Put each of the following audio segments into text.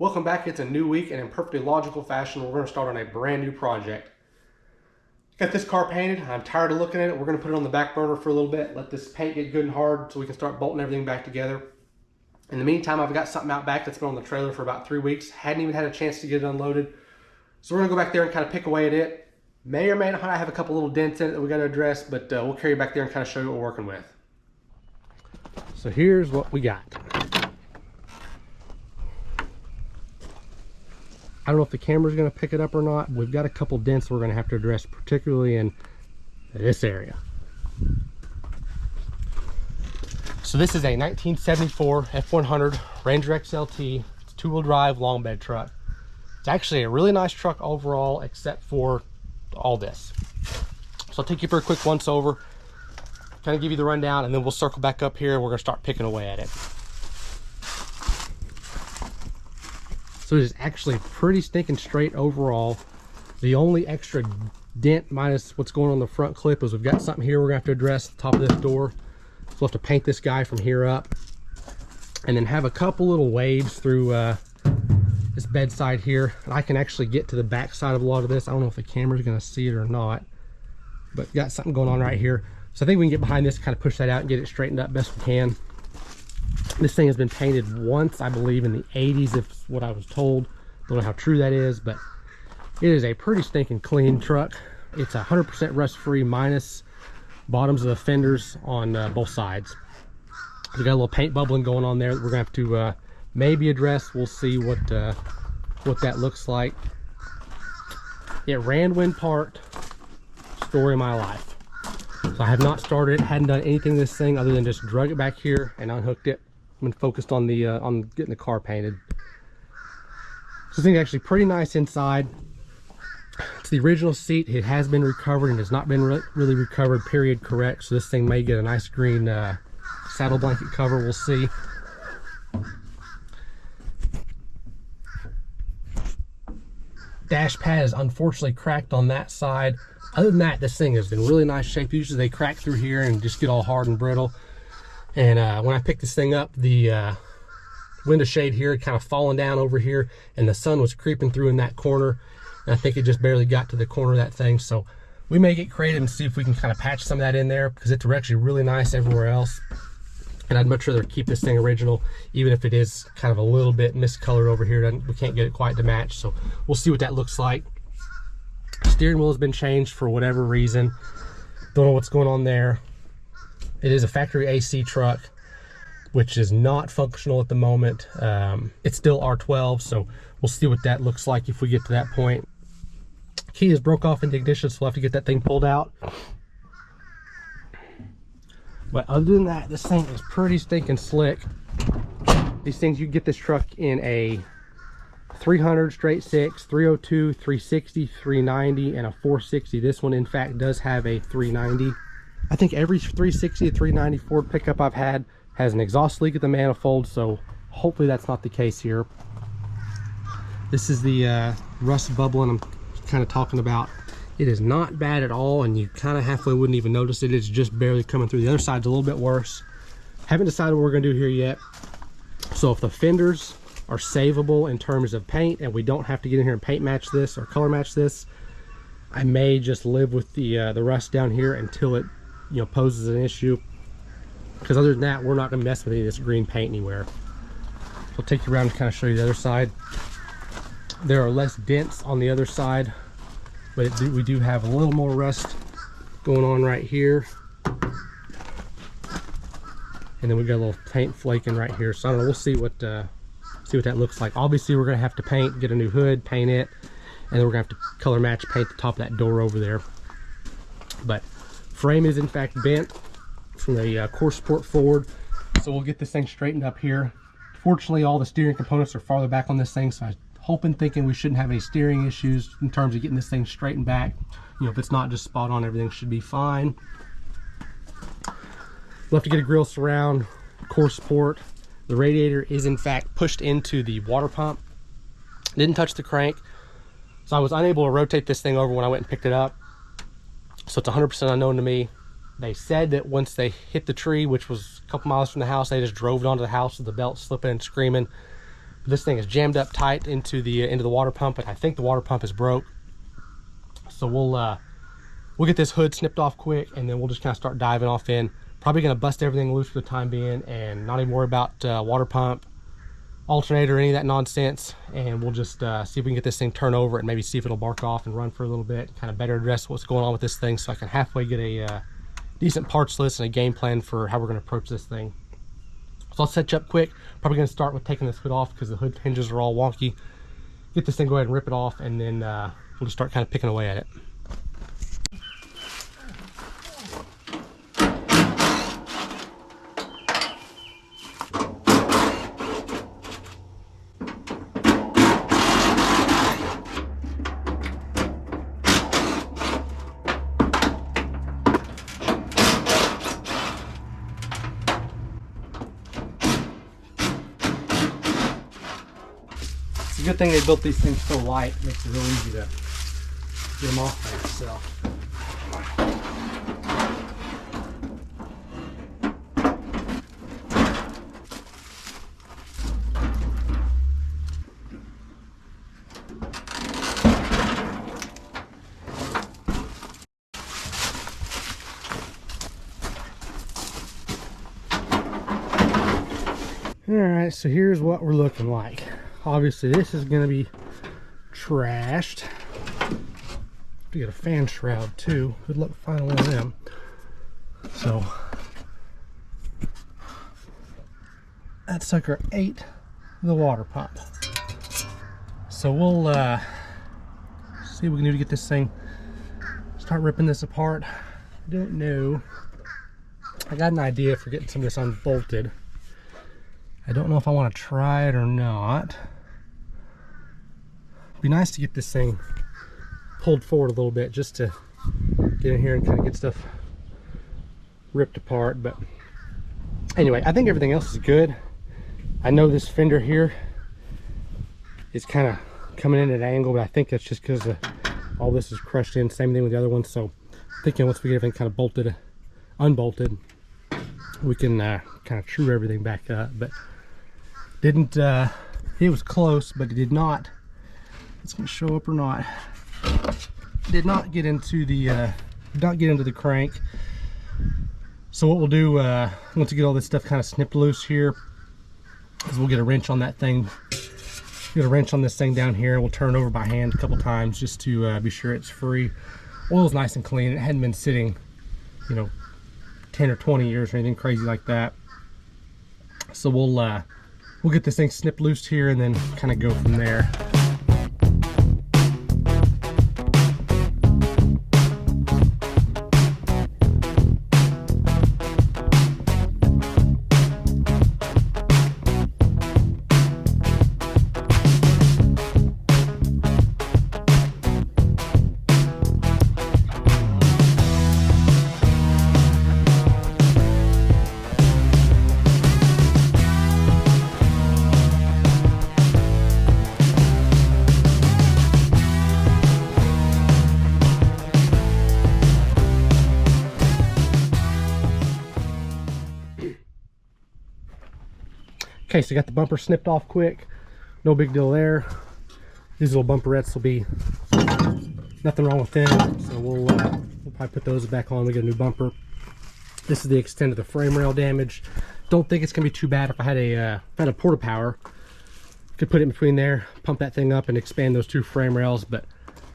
Welcome back. It's a new week, and in perfectly logical fashion, we're going to start on a brand new project. Got this car painted. I'm tired of looking at it. We're going to put it on the back burner for a little bit, let this paint get good and hard so we can start bolting everything back together. In the meantime, I've got something out back that's been on the trailer for about 3 weeks. Hadn't even had a chance to get it unloaded. So we're going to go back there and kind of pick away at it. May or may not have a couple little dents in it that we got to address, but we'll carry it back there and kind of show you what we're working with. So here's what we got. I don't know if the camera's going to pick it up or not. We've got a couple dents we're going to have to address, particularly in this area. So this is a 1974 F100 Ranger XLT. It's a two-wheel drive long bed truck. It's actually a really nice truck overall, except for all this. So I'll take you for a quick once over, kind of give you the rundown, and then we'll circle back up here and we're going to start picking away at it. So it is actually pretty stinking straight overall. The only extra dent minus what's going on the front clip is we've got something here we're gonna have to address the top of this door. So we'll have to paint this guy from here up, and then have a couple little waves through this bedside here. And I can actually get to the back side of a lot of this. I don't know if the camera's gonna see it or not, but got something going on right here. So I think we can get behind this, kind of push that out and get it straightened up best we can. This thing has been painted once, I believe, in the 80s, if what I was told. Don't know how true that is, but it is a pretty stinking clean truck. It's 100% rust-free, minus bottoms of the fenders on both sides. We got a little paint bubbling going on there that we're gonna have to maybe address. We'll see what that looks like. It ran when parked. Story of my life. So I have not started it, hadn't done anything to this thing other than just drug it back here and unhooked it. I've been focused on the on getting the car painted. So this thing's actually pretty nice inside. It's the original seat. It has been recovered and has not been really recovered, period, correct. So this thing may get a nice green saddle blanket cover. We'll see. Dash pad is unfortunately cracked on that side. Other than that, this thing is in really nice shape. Usually they crack through here and just get all hard and brittle. And when I picked this thing up, the window shade here had kind of fallen down over here, and the sun was creeping through in that corner. And I think it just barely got to the corner of that thing. So we may get creative and see if we can kind of patch some of that in there, because it's actually really nice everywhere else. And I'd much rather keep this thing original, even if it is kind of a little bit miscolored over here. We can't get it quite to match. So we'll see what that looks like. Steering wheel has been changed for whatever reason. Don't know what's going on there. It is a factory AC truck, which is not functional at the moment. It's still R12, so we'll see what that looks like if we get to that point. Key is broke off in the ignition, so we'll have to get that thing pulled out. But other than that, this thing is pretty stinking slick. These things, you can get this truck in a 300 straight 6, 302, 360, 390, and a 460. This one, in fact, does have a 390. I think every 360 to 390 Ford pickup I've had has an exhaust leak at the manifold, so hopefully that's not the case here. This is the rust bubbling I'm kind of talking about. It is not bad at all, and you kind of halfway wouldn't even notice it. It's just barely coming through. The other side's a little bit worse. Haven't decided what we're going to do here yet. So if the fenders are savable in terms of paint and we don't have to get in here and paint match this or color match this, I may just live with the rust down here until it poses an issue, because other than that, we're not going to mess with any of this green paint anywhere. So I'll take you around and kind of show you the other side. There are less dents on the other side, but we do have a little more rust going on right here, and then we got a little paint flaking right here. So I don't know, we'll see what that looks like. Obviously we're going to have to paint, get a new hood, paint it, and then we're going to have to color match paint the top of that door over there. But frame is in fact bent from the core support forward, so we'll get this thing straightened up here. Fortunately, all the steering components are farther back on this thing, so I'm hoping, thinking we shouldn't have any steering issues in terms of getting this thing straightened back. If it's not just spot on, everything should be fine. We'll have to get a grill surround, core support. The radiator is in fact pushed into the water pump. Didn't touch the crank, so I was unable to rotate this thing over when I went and picked it up. So it's 100% unknown to me. They said that once they hit the tree, which was a couple miles from the house, they just drove it onto the house with the belt slipping and screaming. This thing is jammed up tight into the water pump, and I think the water pump is broke. So we'll get this hood snipped off quick, and then we'll just kind of start diving off in. Probably going to bust everything loose for the time being and not even worry about water pump, alternator, any of that nonsense. And we'll just see if we can get this thing turned over and maybe see if it'll bark off and run for a little bit, kind of better address what's going on with this thing, so I can halfway get a decent parts list and a game plan for how we're going to approach this thing. So I'll set you up quick. Probably going to start with taking this hood off because the hood hinges are all wonky. Get this thing, go ahead and rip it off, and then we'll just start kind of picking away at it. It's a good thing they built these things so light. It makes it real easy to get them off by yourself. Alright, so here's what we're looking like. Obviously this is going to be trashed. We got a fan shroud too. Good luck finding one of them. So that sucker ate the water pump. So we'll see what we can do to get this thing, start ripping this apart. I don't know. I got an idea for getting some of this unbolted. I don't know if I want to try it or not. It'd be nice to get this thing pulled forward a little bit just to get in here and kind of get stuff ripped apart. But anyway, I think everything else is good. I know this fender here is kind of coming in at an angle, but I think that's just because all this is crushed in. Same thing with the other one. So I'm thinking once we get everything kind of bolted, unbolted, we can kind of true everything back up. But didn't it was close, but it did not, it's gonna show up or not, did not get into the crank. So what we'll do once we get all this stuff kind of snipped loose here is we'll get a wrench on that thing, get a wrench on this thing down here, and we'll turn it over by hand a couple times just to be sure it's free. Oil's nice and clean. It hadn't been sitting, you know, 10 or 20 years or anything crazy like that. So we'll get this thing snipped loose here and then kind of go from there. Okay, so got the bumper snipped off quick. No big deal there. These little bumperettes will be nothing wrong with them. So we'll probably put those back on. We get a new bumper. This is the extent of the frame rail damage. Don't think it's gonna be too bad. If I had a porta power, could put it in between there, pump that thing up and expand those two frame rails, but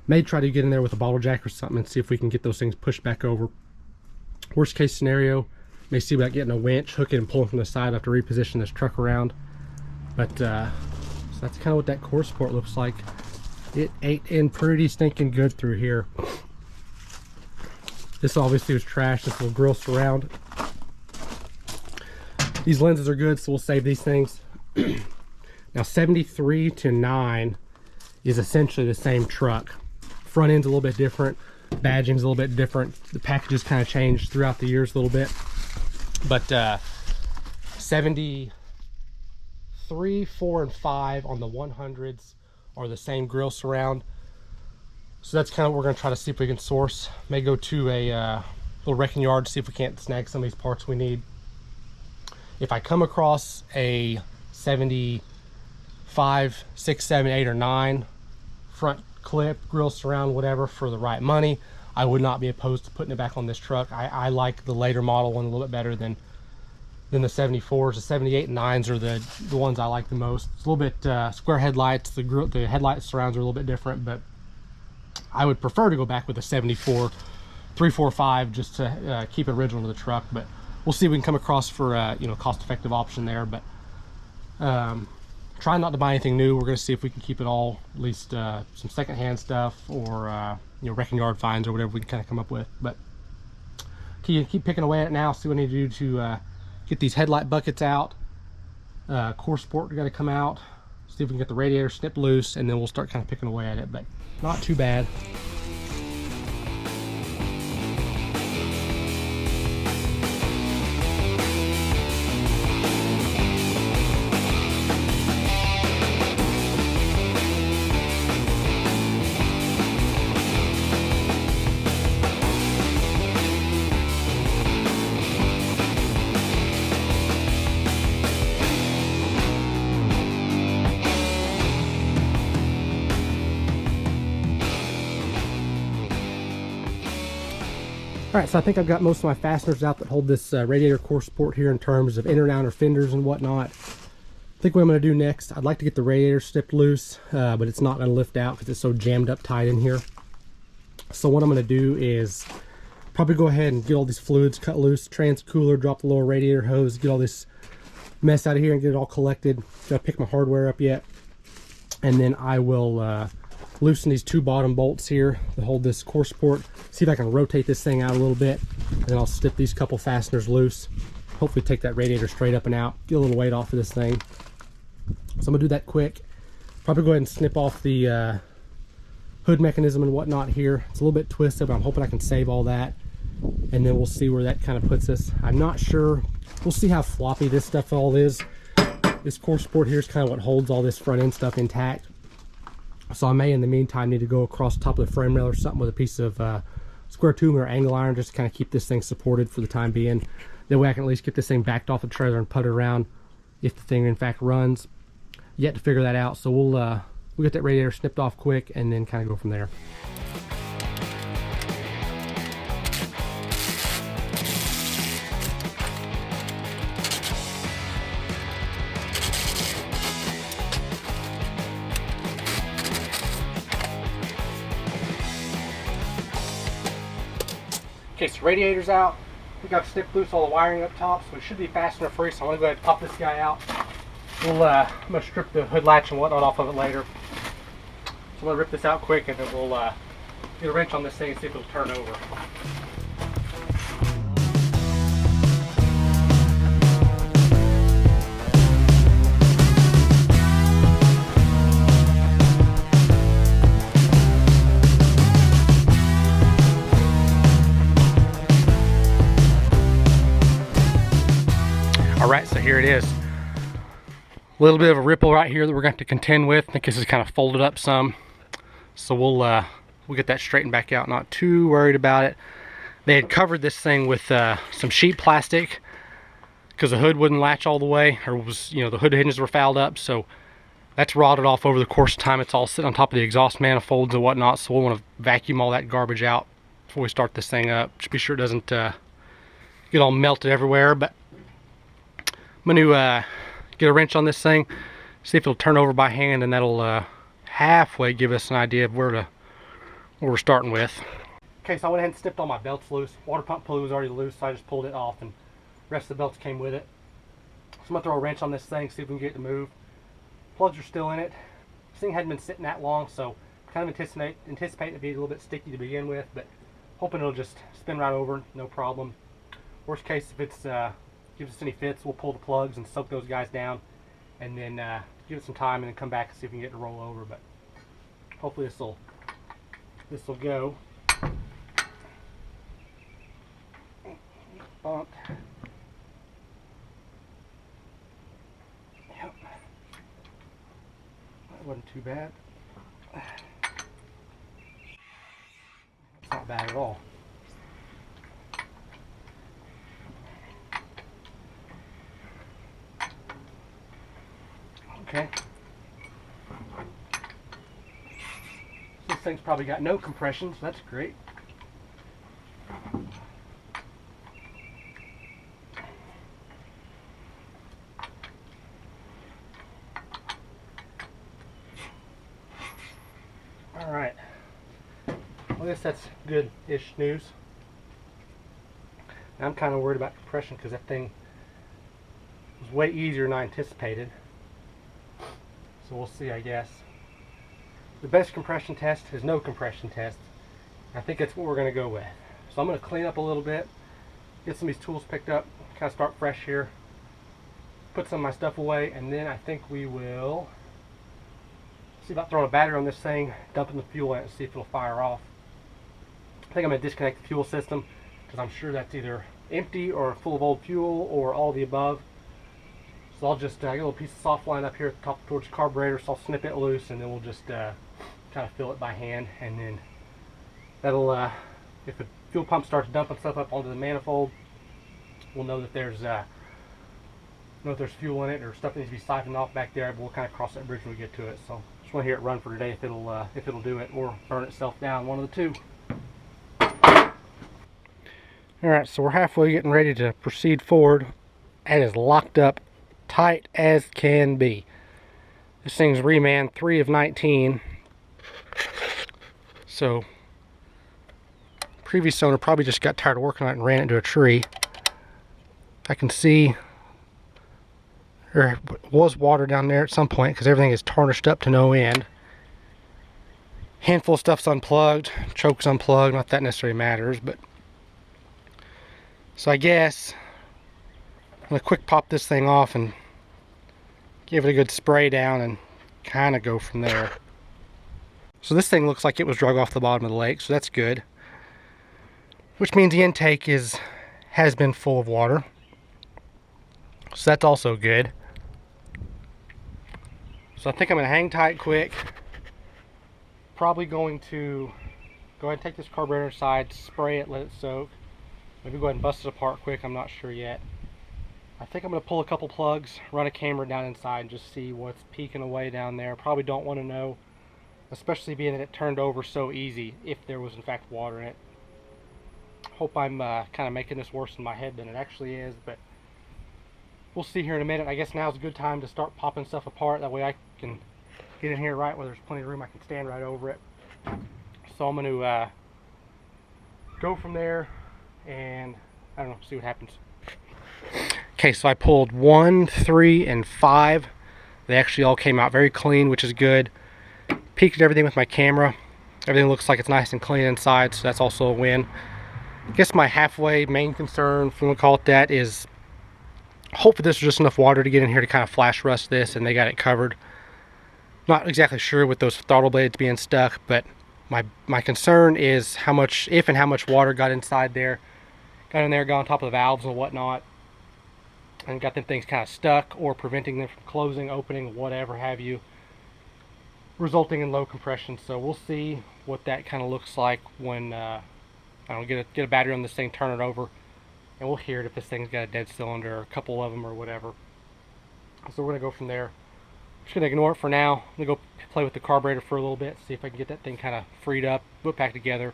may try to get in there with a bottle jack or something and see if we can get those things pushed back over. Worst case scenario, may see about getting a winch, hook it and pull it from the side. I have to reposition this truck around. But so that's kind of what that core support looks like. It ate in pretty stinking good through here. This obviously was trash, this little grill surround. These lenses are good, so we'll save these things. Now 73 to 9 is essentially the same truck. Front end's a little bit different, badging's a little bit different. The packages kind of changed throughout the years a little bit. But 73, 4, and 5 on the 100s are the same grill surround. So that's kind of what we're going to try to see if we can source. May go to a little wrecking yard to see if we can't snag some of these parts we need. If I come across a 74 5, 6, 7, 8, or 9 front clip, grill surround, whatever, for the right money, I would not be opposed to putting it back on this truck. I like the later model one a little bit better than the 74s. The 78 and 9s are the ones I like the most. It's a little bit square headlights. The headlight surrounds are a little bit different, but I would prefer to go back with a 74 345 just to keep it original to the truck. But we'll see if we can come across for you know, cost-effective option there. But try not to buy anything new. We're going to see if we can keep it all, at least some secondhand stuff, or you know, wrecking yard finds or whatever we can kind of come up with. But keep picking away at it now. See what I need to do to get these headlight buckets out. Core support got to come out. See if we can get the radiator snipped loose, and then we'll start kind of picking away at it. But not too bad. All right, so I think I've got most of my fasteners out that hold this radiator core support here in terms of inner and outer fenders and whatnot. I think what I'm going to do next, I'd like to get the radiator snipped loose, but it's not going to lift out because it's so jammed up tight in here. So what I'm going to do is probably go ahead and get all these fluids cut loose, trans cooler, drop the lower radiator hose, get all this mess out of here and get it all collected. Gotta pick my hardware up yet. And then I will loosen these 2 bottom bolts here that hold this core support. See if I can rotate this thing out a little bit, and then I'll snip these couple fasteners loose. Hopefully take that radiator straight up and out, get a little weight off of this thing. So I'm gonna do that quick. Probably go ahead and snip off the hood mechanism and whatnot here. It's a little bit twisted, but I'm hoping I can save all that, and then we'll see where that kind of puts us. I'm not sure. We'll see how floppy this stuff all is. This core support here is kind of what holds all this front end stuff intact. So I may, in the meantime, need to go across the top of the frame rail or something with a piece of square tube or angle iron just to kind of keep this thing supported for the time being. That way I can at least get this thing backed off the trailer and put it around if the thing in fact runs. Yet to figure that out. So we'll get that radiator snipped off quick and then kind of go from there. Okay, so radiator's out. I think I've snipped loose all the wiring up top, so it should be fastener free. So I'm gonna go ahead and pop this guy out. I'm gonna strip the hood latch and whatnot off of it later. So I'm gonna rip this out quick, and then we'll get a wrench on this thing and see if it'll turn over. Alright, so here it is. A little bit of a ripple right here that we're going to have to contend with. I think this is kind of folded up some. So we'll get that straightened back out. Not too worried about it. They had covered this thing with some sheet plastic because the hood wouldn't latch all the way, or was, you know, the hood hinges were fouled up. So that's rotted off over the course of time. It's all sitting on top of the exhaust manifolds and whatnot. So we'll want to vacuum all that garbage out before we start this thing up. Just be sure it doesn't get all melted everywhere. But I'm going to get a wrench on this thing, see if it'll turn over by hand, and that'll halfway give us an idea of where we're starting with. Okay, so I went ahead and snipped all my belts loose. Water pump pulley was already loose, so I just pulled it off, and the rest of the belts came with it. So I'm going to throw a wrench on this thing, see if we can get it to move. Plugs are still in it. This thing hadn't been sitting that long, so kind of anticipate it to be a little bit sticky to begin with, but hoping it'll just spin right over, no problem. Worst case, if it's gives us any fits, we'll pull the plugs and soak those guys down, and then give it some time and then come back and see if we can get it to roll over. But hopefully this will go. Bump. Yep. That wasn't too bad. It's not bad at all. Okay. thing's probably got no compression, so that's great. Alright, well, I guess that's good-ish news. I'm kind of worried about compression because that thing was way easier than I anticipated. So we'll see, I guess. The best compression test is no compression test. I think that's what we're going to go with. So I'm going to clean up a little bit, get some of these tools picked up, kind of start fresh here, put some of my stuff away, and then I think we will see about throwing a battery on this thing, dumping the fuel in it, and see if it'll fire off. I think I'm going to disconnect the fuel system because I'm sure that's either empty or full of old fuel or all the above. So I'll just get a little piece of soft line up here at the top towards the carburetor, so I'll snip it loose and then we'll just kind of fill it by hand, and then that'll, if the fuel pump starts dumping stuff up onto the manifold, we'll know that there's fuel in it or stuff that needs to be siphoned off back there. But we'll kind of cross that bridge when we get to it. So just want to hear it run for today if it'll do it or burn itself down, one of the two. Alright, so we're halfway getting ready to proceed forward. It is locked up tight as can be. This thing's reman 3 of 19. So previous owner probably just got tired of working on it and ran it into a tree. I can see there was water down there at some point because everything is tarnished up to no end. Handful of stuff's unplugged, choke's unplugged, not that necessarily matters, but so I guess I'm going to quick pop this thing off and give it a good spray down and kind of go from there. So this thing looks like it was drug off the bottom of the lake, so that's good. Which means the intake has been full of water. So that's also good. So I think I'm going to hang tight quick. Probably going to go ahead and take this carburetor inside, spray it, let it soak. Maybe go ahead and bust it apart quick, I'm not sure yet. I think I'm going to pull a couple plugs, run a camera down inside and just see what's peeking away down there. Probably don't want to know, especially being that it turned over so easy, if there was in fact water in it. Hope I'm kind of making this worse in my head than it actually is, but we'll see here in a minute. I guess now's a good time to start popping stuff apart. That way I can get in here right where there's plenty of room. I can stand right over it. So I'm going to go from there and I don't know, see what happens. Okay, so I pulled 1, 3, and 5. They actually all came out very clean, which is good. Peeked at everything with my camera. Everything looks like it's nice and clean inside, so that's also a win. I guess my halfway main concern, if you want to call it that, is hopefully there's just enough water to get in here to kind of flash rust this, and they got it covered. Not exactly sure with those throttle blades being stuck, but my concern is how much, if and how much water got inside there. Got in there, got on top of the valves and whatnot, and got them things kind of stuck or preventing them from closing, opening, whatever have you, resulting in low compression. So we'll see what that kind of looks like when I don't get a battery on this thing, turn it over, and we'll hear it if this thing's got a dead cylinder or a couple of them or whatever. So we're gonna go from there. I'm just gonna ignore it for now. I'm gonna go play with the carburetor for a little bit, see if I can get that thing kind of freed up, put back together.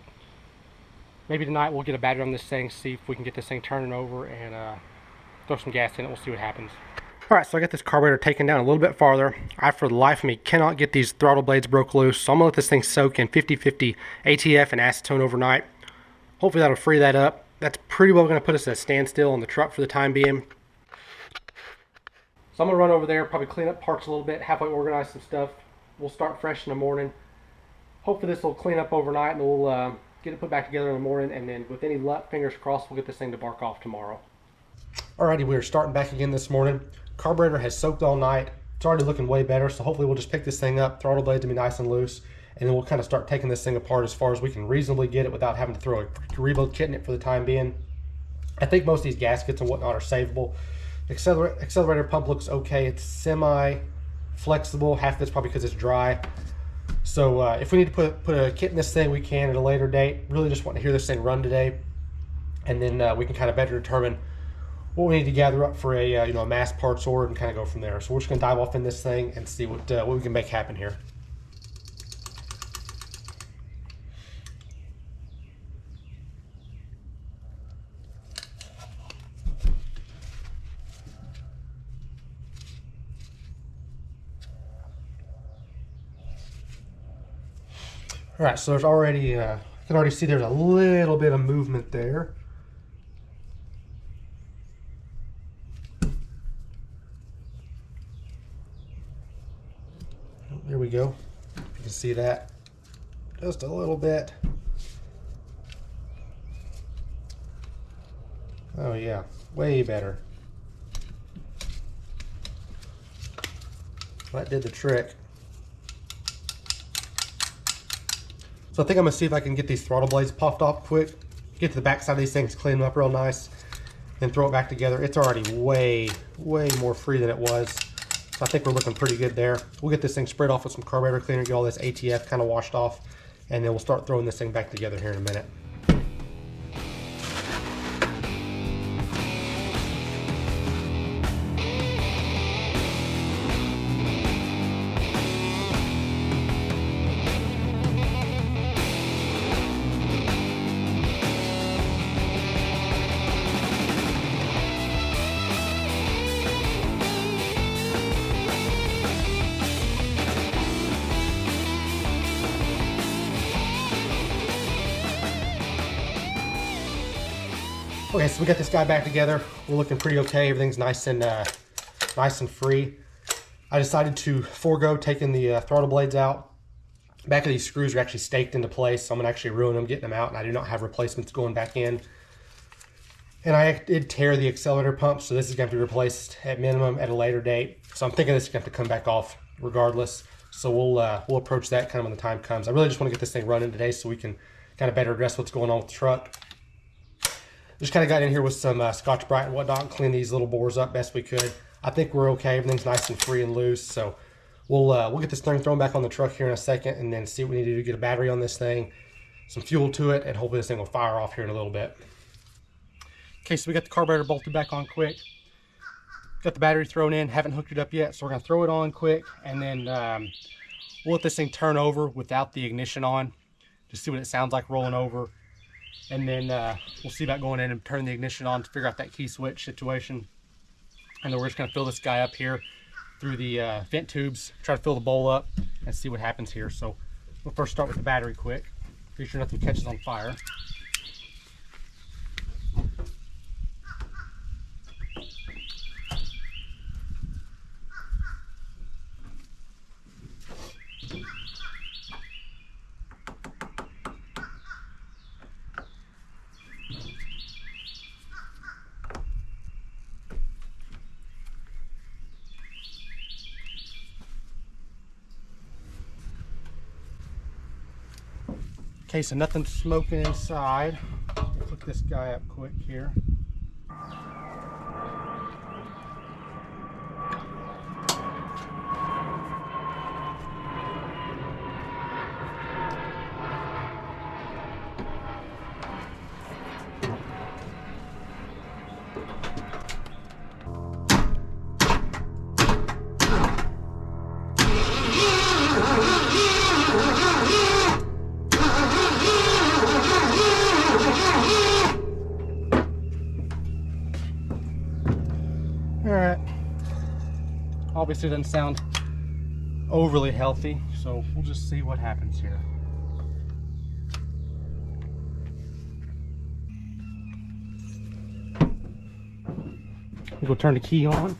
Maybe tonight we'll get a battery on this thing, see if we can get this thing turning over and throw some gas in it. We'll see what happens. Alright, so I got this carburetor taken down a little bit farther. I, for the life of me, cannot get these throttle blades broke loose, so I'm going to let this thing soak in 50/50 ATF and acetone overnight. Hopefully that'll free that up. That's pretty well going to put us at a standstill on the truck for the time being. So I'm going to run over there, probably clean up parts a little bit, halfway organize some stuff. We'll start fresh in the morning. Hopefully this will clean up overnight and we'll get it put back together in the morning, and then with any luck, fingers crossed, we'll get this thing to bark off tomorrow. Alrighty, we are starting back again this morning. Carburetor has soaked all night. It's already looking way better, so hopefully we'll just pick this thing up, throttle blades will be nice and loose, and then we'll kind of start taking this thing apart as far as we can reasonably get it without having to throw a rebuild kit in it for the time being. I think most of these gaskets and whatnot are savable. Accelerator pump looks okay. It's semi-flexible. Half of it's probably because it's dry. So if we need to put a kit in this thing, we can at a later date. Really just want to hear this thing run today, and then we can kind of better determine what we need to gather up for a a mass parts order and kind of go from there. So we're just going to dive off in this thing and see what we can make happen here. All right, so there's already, you can already see there's a little bit of movement there. There we go. You can see that just a little bit. Oh yeah, way better. That did the trick. So I think I'm gonna see if I can get these throttle blades popped off quick, get to the back side of these things, clean them up real nice, and throw it back together. It's already way more free than it was. So I think we're looking pretty good there. We'll get this thing sprayed off with some carburetor cleaner, get all this ATF kind of washed off, and then we'll start throwing this thing back together here in a minute. Okay, so we got this guy back together. We're looking pretty okay. Everything's nice and free. I decided to forego taking the throttle blades out. Back of these screws are actually staked into place, so I'm gonna actually ruin them getting them out, and I do not have replacements going back in. And I did tear the accelerator pump, so this is going to be replaced at minimum at a later date. So I'm thinking this is going to have to come back off regardless. So we'll approach that kind of when the time comes. I really just want to get this thing running today so we can kind of better address what's going on with the truck. Just kind of got in here with some Scotch-Brite and whatnot and clean these little bores up best we could. I think we're okay. Everything's nice and free and loose. So we'll get this thing thrown back on the truck here in a second and then see what we need to do to get a battery on this thing, some fuel to it, and hopefully this thing will fire off here in a little bit. Okay, so we got the carburetor bolted back on quick. Got the battery thrown in, haven't hooked it up yet, so we're gonna throw it on quick, and then we'll let this thing turn over without the ignition on, just see what it sounds like rolling over. And then we'll see about going in and turning the ignition on to figure out that key switch situation. And then we're just gonna fill this guy up here through the vent tubes, try to fill the bowl up and see what happens here. So we'll first start with the battery quick, be sure nothing catches on fire. Okay, so nothing's smoking inside. Let's hook this guy up quick here. Alright, obviously it doesn't sound overly healthy, so we'll just see what happens here. We'll go turn the key on.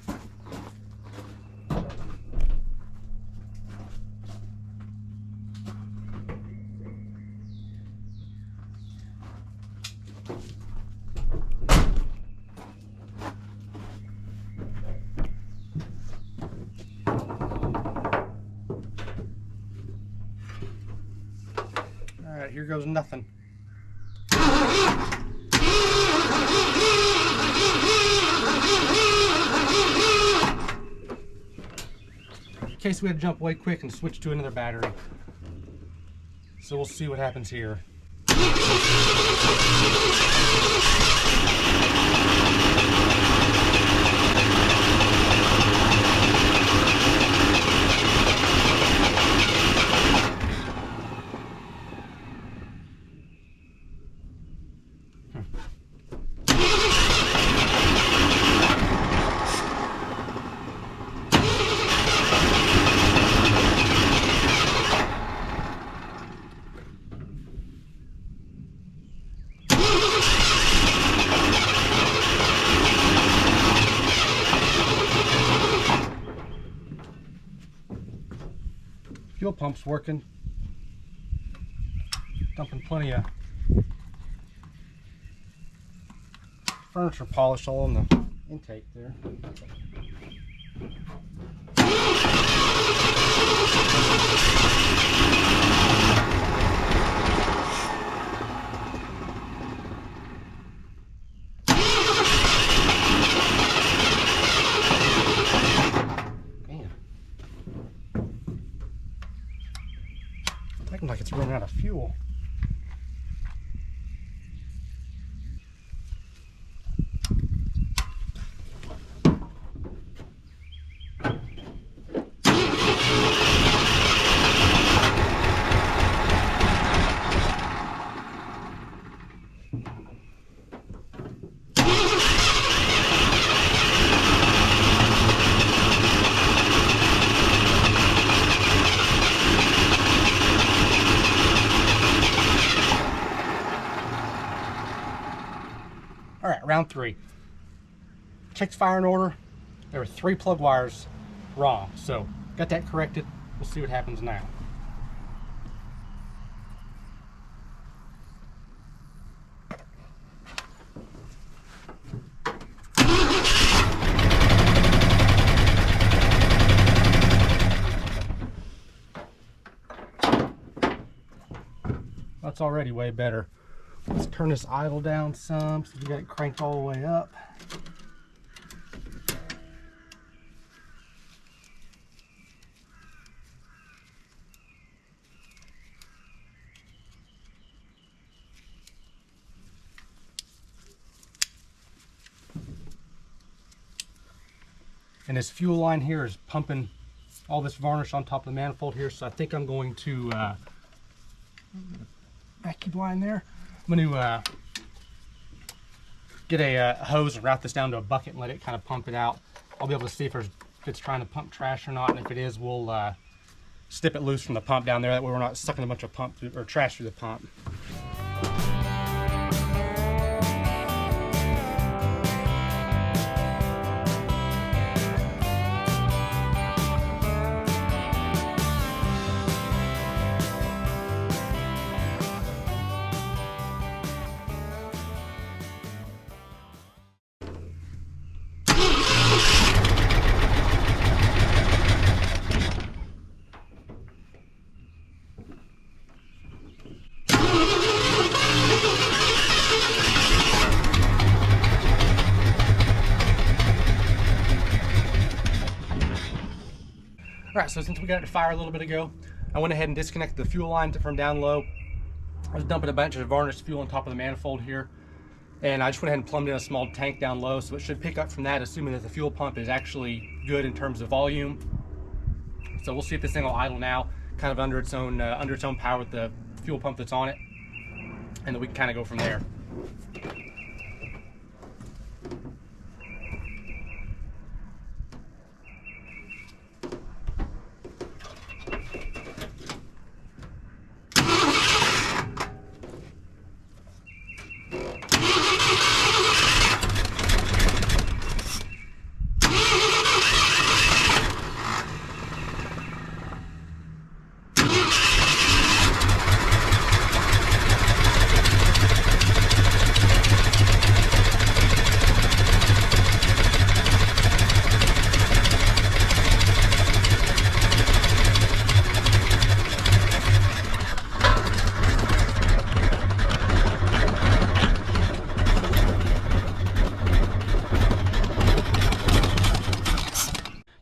Alright, here goes nothing. In case we had to jump away quick and switch to another battery. So we'll see what happens here. Fuel pump's working. Dumping plenty of furniture polish all on the intake there. Looking like it's running out of fuel. All right, round 3. Checked firing order. There were 3 plug wires wrong, so got that corrected. We'll see what happens now. That's already way better. Let's turn this idle down some so we got it cranked all the way up. And this fuel line here is pumping all this varnish on top of the manifold here, so I think I'm going to vacuum line there. I'm going to get a hose and route this down to a bucket and let it kind of pump it out. I'll be able to see if it's trying to pump trash or not, and if it is, we'll snip it loose from the pump down there. That way we're not sucking a bunch of trash through the pump. Alright, so since we got it to fire a little bit ago, I went ahead and disconnected the fuel line from down low. I was dumping a bunch of varnished fuel on top of the manifold here, and I just went ahead and plumbed in a small tank down low, so it should pick up from that, assuming that the fuel pump is actually good in terms of volume. So we'll see if this thing will idle now, kind of under its own power with the fuel pump that's on it, and then we can kind of go from there.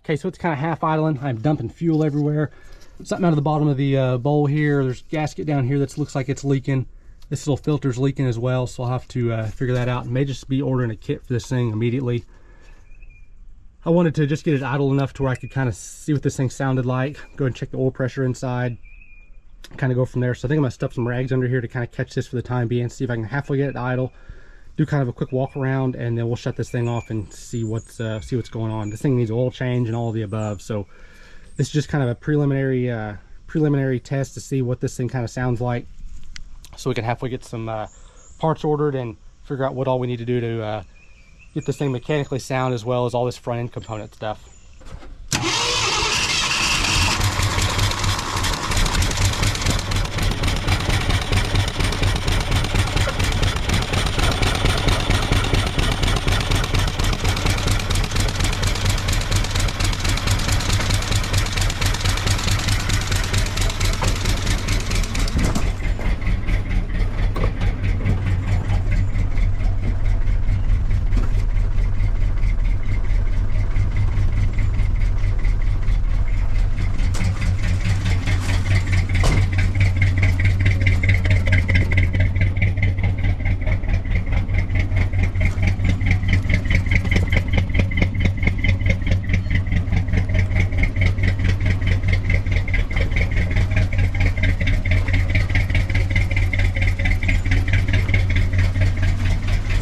Okay, so it's kind of half idling. I'm dumping fuel everywhere. Something out of the bottom of the bowl here. There's a gasket down here that looks like it's leaking. This little filter's leaking as well, so I'll have to figure that out. May just be ordering a kit for this thing immediately. I wanted to just get it idle enough to where I could kind of see what this thing sounded like. Go ahead and check the oil pressure inside. Kind of go from there. So I think I'm gonna stuff some rags under here to kind of catch this for the time being. See if I can halfway get it idle. Do kind of a quick walk around, and then we'll shut this thing off and see what's going on. This thing needs oil change and all of the above, so this is just kind of a preliminary test to see what this thing kind of sounds like, so we can halfway get some parts ordered and figure out what all we need to do to get this thing mechanically sound, as well as all this front end component stuff.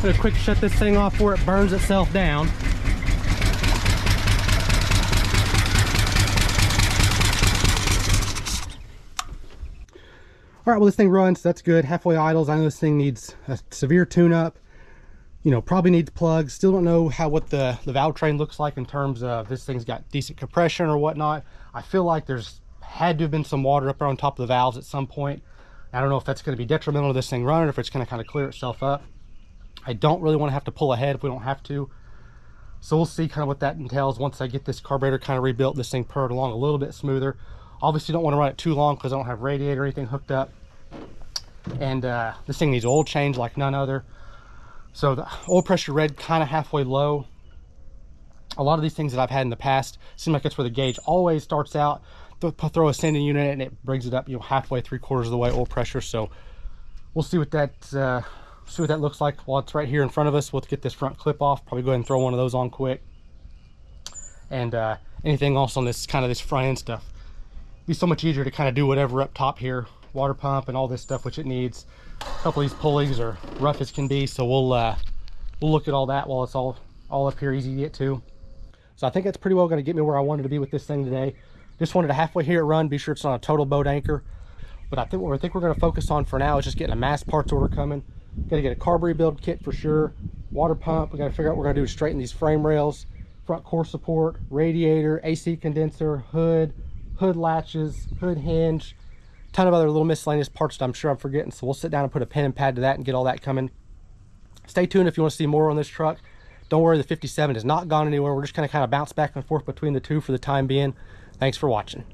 gonna quick shut this thing off before it burns itself down. All right, well, this thing runs, so that's good. Halfway idles. I know this thing needs a severe tune-up. You know, probably needs plugs. Still don't know what the valve train looks like in terms of this thing's got decent compression or whatnot. I feel like there's had to have been some water up there on top of the valves at some point. I don't know if that's going to be detrimental to this thing running or if it's going to kind of clear itself up. I don't really want to have to pull ahead if we don't have to. So we'll see kind of what that entails once I get this carburetor kind of rebuilt, this thing purred along a little bit smoother. Obviously don't want to run it too long because I don't have radiator or anything hooked up. And this thing needs oil change like none other. So the oil pressure read kind of halfway low. A lot of these things that I've had in the past seem like that's where the gauge always starts out. Throw a sending unit in and it brings it up, you know, halfway, 3/4 of the way oil pressure. So we'll see what that looks like while it's right here in front of us. We'll get this front clip off, probably go ahead and throw one of those on quick. And anything else on this kind of this front end stuff, it'd be so much easier to kind of do whatever up top here, water pump and all this stuff which it needs. A couple of these pulleys are rough as can be, so we'll look at all that while it's all up here, easy to get to. So I think that's pretty well going to get me where I wanted to be with this thing today. Just wanted to halfway hear it run, be sure it's not a total boat anchor. But I think what we're going to focus on for now is just getting a mass parts order coming. Got to get a carb rebuild kit for sure, water pump. We got to figure out what we're going to do to straighten these frame rails, front core support, radiator, AC condenser, hood latches, hood hinge, ton of other little miscellaneous parts that I'm sure I'm forgetting. So we'll sit down and put a pen and pad to that and get all that coming. Stay tuned if you want to see more on this truck. Don't worry, the 57 has not gone anywhere. We're just going to kind of bounce back and forth between the two for the time being. Thanks for watching.